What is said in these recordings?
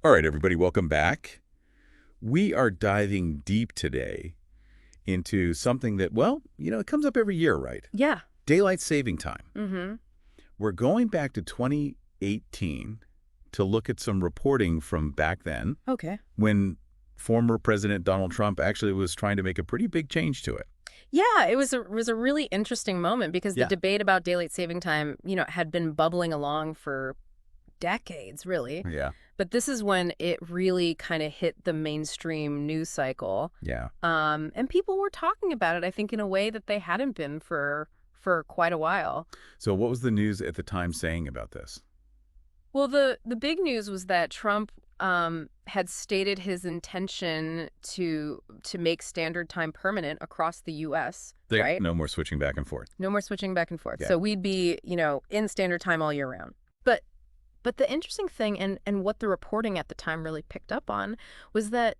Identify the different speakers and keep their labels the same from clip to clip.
Speaker 1: All right, everybody, welcome back. We are diving deep today into something that, well, it comes up every year, right?
Speaker 2: Yeah.
Speaker 1: Daylight saving time.
Speaker 2: Mm-hmm.
Speaker 1: We're going back to 2018 to look at some reporting from back then
Speaker 2: Okay.
Speaker 1: when former President Donald Trump actually was trying to make a pretty big change to it.
Speaker 2: Yeah, it was a really interesting moment because the
Speaker 1: Yeah.
Speaker 2: debate about daylight saving time, had been bubbling along for decades, really.
Speaker 1: Yeah.
Speaker 2: But this is when it really kind of hit the mainstream news cycle.
Speaker 1: Yeah.
Speaker 2: And people were talking about it, I think, in a way that they hadn't been for quite a while.
Speaker 1: So what was the news at the time saying about this?
Speaker 2: Well, the big news was that Trump had stated his intention to make standard time permanent across the U.S., right?
Speaker 1: No more switching back and forth.
Speaker 2: No more switching back and forth.
Speaker 1: Yeah.
Speaker 2: So we'd be, in standard time all year round. But the interesting thing and what the reporting at the time really picked up on was that,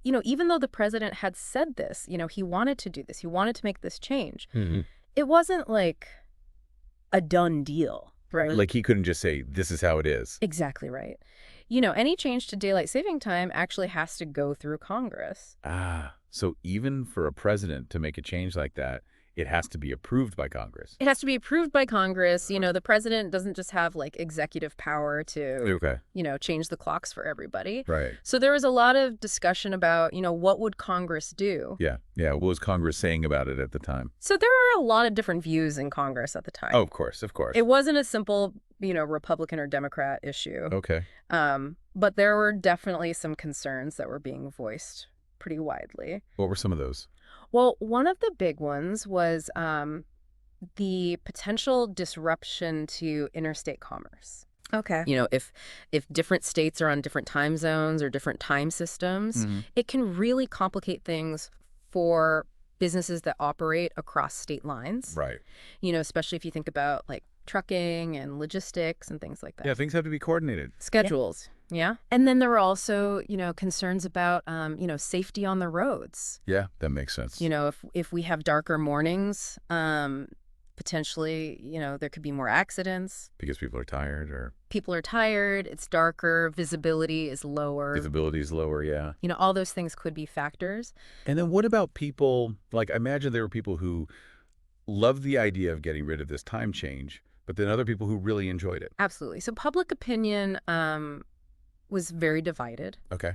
Speaker 2: even though the president had said this, he wanted to do this, he wanted to make this change,
Speaker 1: Mhm.
Speaker 2: it wasn't like a done deal, right?
Speaker 1: Like he couldn't just say, this is how it is.
Speaker 2: Exactly right. Any change to daylight saving time actually has to go through Congress.
Speaker 1: So even for a president to make a change like that, it has to be approved by Congress.
Speaker 2: It has to be approved by Congress. The president doesn't just have like executive power to,
Speaker 1: Okay.
Speaker 2: change the clocks for everybody.
Speaker 1: Right.
Speaker 2: So there was a lot of discussion about, what would Congress do?
Speaker 1: Yeah. Yeah. What was Congress saying about it at the time?
Speaker 2: So there were a lot of different views in Congress at the time.
Speaker 1: Oh, of course. Of course.
Speaker 2: It wasn't a simple, Republican or Democrat issue.
Speaker 1: Okay.
Speaker 2: But there were definitely some concerns that were being voiced pretty widely.
Speaker 1: What were some of those?
Speaker 2: Well, one of the big ones was the potential disruption to interstate commerce.
Speaker 1: Okay.
Speaker 2: If different states are on different time zones or different time systems, it can really complicate things for businesses that operate across state lines.
Speaker 1: Right.
Speaker 2: Especially if you think about like trucking and logistics and things like that.
Speaker 1: Yeah, things have to be coordinated.
Speaker 2: Schedules. Yeah. And then there were also, concerns about, safety on the roads.
Speaker 1: Yeah, that makes sense.
Speaker 2: If we have darker mornings, potentially, there could be more accidents.
Speaker 1: Because people are tired or
Speaker 2: People are tired, it's darker, visibility is lower.
Speaker 1: visibility is lower, yeah.
Speaker 2: All those things could be factors.
Speaker 1: And then what about people, like I imagine there were people who loved the idea of getting rid of this time change, but then other people who really enjoyed it.
Speaker 2: Absolutely. So public opinion was very divided.
Speaker 1: Okay.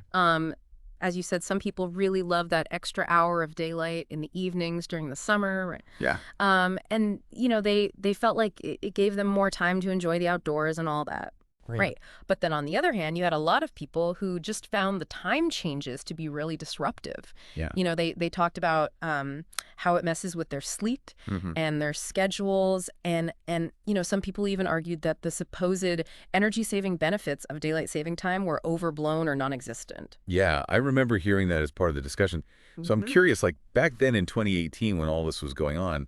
Speaker 2: As you said, some people really love that extra hour of daylight in the evenings during the summer. Right?
Speaker 1: Yeah.
Speaker 2: And, they felt like it gave them more time to enjoy the outdoors and all that. Right. But then on the other hand, you had a lot of people who just found the time changes to be really disruptive.
Speaker 1: Yeah.
Speaker 2: They talked about how it messes with their sleep and their schedules. And some people even argued that the supposed energy-saving benefits of daylight saving time were overblown or non-existent.
Speaker 1: Yeah, I remember hearing that as part of the discussion. So I'm curious, like back then in 2018 when all this was going on,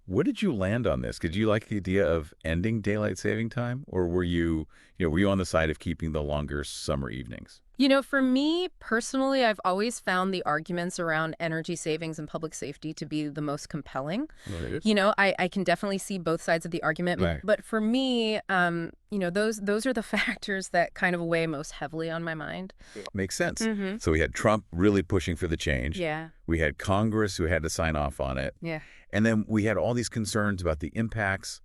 Speaker 1: where did you land on this? Did you like the idea of ending daylight saving time, or were you on the side of keeping the longer summer evenings?
Speaker 2: For me personally, I've always found the arguments around energy savings and public safety to be the most compelling.
Speaker 1: Right.
Speaker 2: I can definitely see both sides of the argument,
Speaker 1: Right.
Speaker 2: but for me, those are the factors that kind of weigh most heavily on my mind.
Speaker 1: Makes sense. So we had Trump really pushing for the change.
Speaker 2: Yeah.
Speaker 1: We had Congress who had to sign off on it.
Speaker 2: Yeah.
Speaker 1: And then we had all these concerns about the impacts,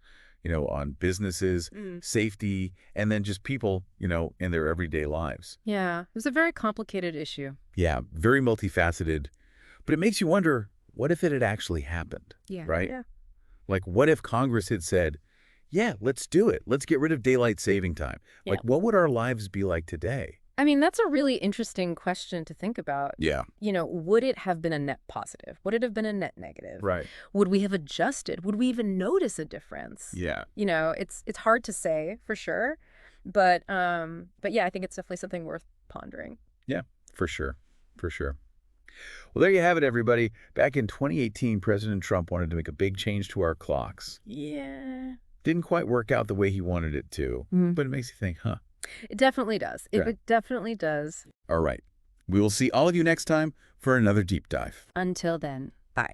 Speaker 1: on businesses, safety, and then just people, in their everyday lives.
Speaker 2: Yeah. It was a very complicated issue.
Speaker 1: Yeah, very multifaceted. But it makes you wonder, what if it had actually happened?
Speaker 2: Yeah.
Speaker 1: Right?
Speaker 2: Yeah.
Speaker 1: Like, what if Congress had said, yeah, let's do it. Let's get rid of daylight saving time.
Speaker 2: Yeah.
Speaker 1: Like, what would our lives be like today?
Speaker 2: I mean, that's a really interesting question to think about.
Speaker 1: Yeah.
Speaker 2: Would it have been a net positive? Would it have been a net negative?
Speaker 1: Right.
Speaker 2: Would we have adjusted? Would we even notice a difference?
Speaker 1: Yeah.
Speaker 2: It's hard to say for sure, but yeah, I think it's definitely something worth pondering.
Speaker 1: Yeah, for sure. For sure. Well, there you have it, everybody. Back in 2018, President Trump wanted to make a big change to our clocks.
Speaker 2: Yeah.
Speaker 1: Didn't quite work out the way he wanted it to, but it makes you think, huh?
Speaker 2: It definitely does.
Speaker 1: Yeah.
Speaker 2: It definitely does.
Speaker 1: All right. We will see all of you next time for another deep dive.
Speaker 2: Until then, bye.